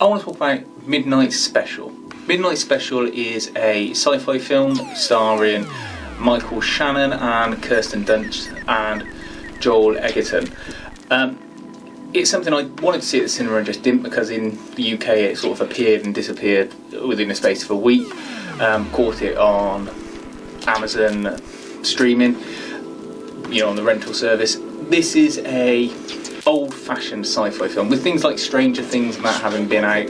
I want to talk about Midnight Special. Midnight Special is a sci-fi film starring Michael Shannon and Kirsten Dunst and Joel Edgerton. It's something I wanted to see at the cinema and just didn't, because in the UK it sort of appeared and disappeared within the space of a week. Caught it on Amazon streaming, on the rental service. This is a old-fashioned sci-fi film with things like Stranger Things and that having been out.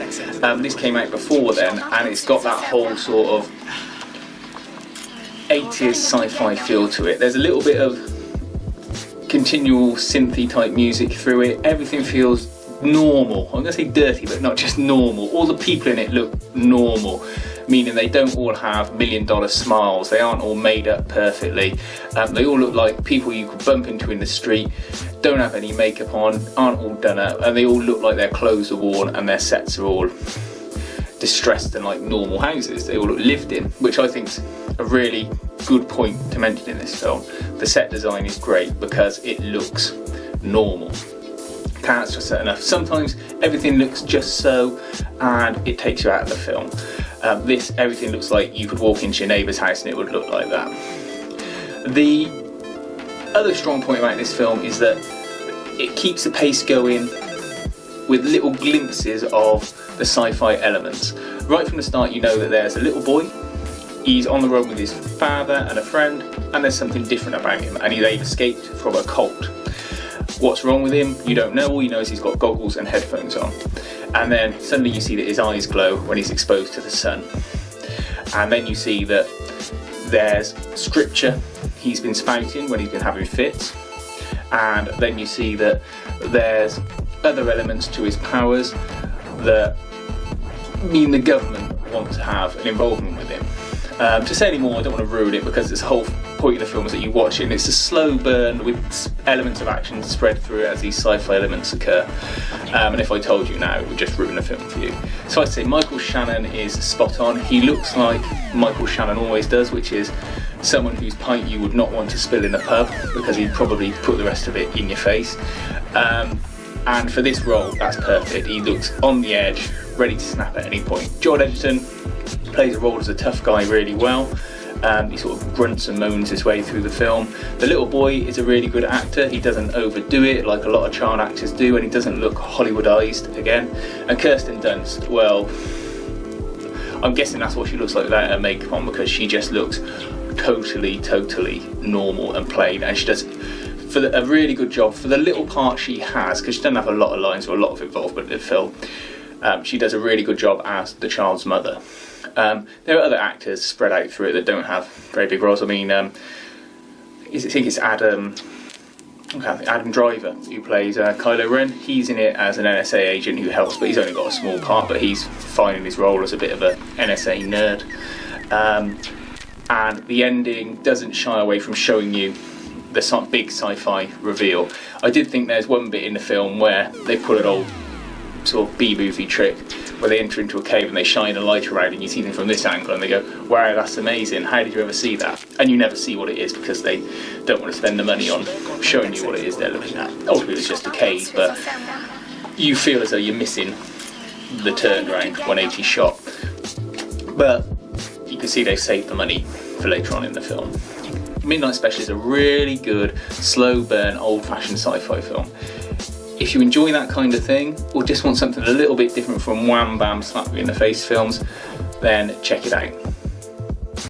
This came out before then, and it's got that whole sort of 80s sci-fi feel to it. There's a little bit of continual synthy type music through it. Everything feels normal. I'm going to say dirty, but not just normal. All the people in it look normal, meaning they don't all have $1 million smiles. They aren't all made up perfectly. They all look like people you could bump into in the street, don't have any makeup on, aren't all done up, and they all look like their clothes are worn and their sets are all distressed and like normal houses. They all look lived in, which I think's a really good point to mention in this film. The set design is great because it looks normal. Can't stress that enough. Sometimes everything looks just so, and it takes you out of the film. Everything looks like you could walk into your neighbour's house and it would look like that. The other strong point about this film is that it keeps the pace going with little glimpses of the sci-fi elements. Right from the start, you know that there's a little boy. He's on the road with his father and a friend, and there's something different about him, and they've escaped from a cult. What's wrong with him? You don't know. All you know is he's got goggles and headphones on. And then suddenly you see that his eyes glow when he's exposed to the sun. And then you see that there's scripture he's been spouting when he's been having fits. And then you see that there's other elements to his powers that mean the government want to have an involvement with him. To say any more, I don't want to ruin it, because this whole point of the film is that you watch it and it's a slow burn with elements of action spread through it as these sci-fi elements occur. And if I told you now, it would just ruin the film for you. So I'd say Michael Shannon is spot on. He looks like Michael Shannon always does, which is someone whose pint you would not want to spill in a pub, because he'd probably put the rest of it in your face. And for this role, that's perfect. He looks on the edge, ready to snap at any point. Joel Edgerton plays a role as a tough guy really well. He sort of grunts and moans his way through the film. The little boy is a really good actor. He doesn't overdo it like a lot of child actors do, and he doesn't look Hollywoodized again. And Kirsten Dunst, well, I'm guessing that's what she looks like without her makeup on, because she just looks totally normal and plain, and she does a really good job for the little part she has, because she doesn't have a lot of lines or a lot of involvement in the film. She does a really good job as the child's mother. There are other actors spread out through it that don't have very big roles. I mean, I think it's Adam Driver who plays Kylo Ren. He's in it as an NSA agent who helps, but he's only got a small part, but he's finding his role as a bit of a NSA nerd. And the ending doesn't shy away from showing you the big sci-fi reveal. I did think there's one bit in the film where they put an old sort of B-movie trick where they enter into a cave and they shine a light around and you see them from this angle and they go, wow, that's amazing, how did you ever see that? And you never see what it is because they don't want to spend the money on showing you what it is they're looking at. Ultimately it's just a cave, but you feel as though you're missing the turnaround 180 shot. But you can see they've saved the money for later on in the film. Midnight Special is a really good, slow burn, old-fashioned sci-fi film. If you enjoy that kind of thing, or just want something a little bit different from wham bam slap you in the face films, then check it out.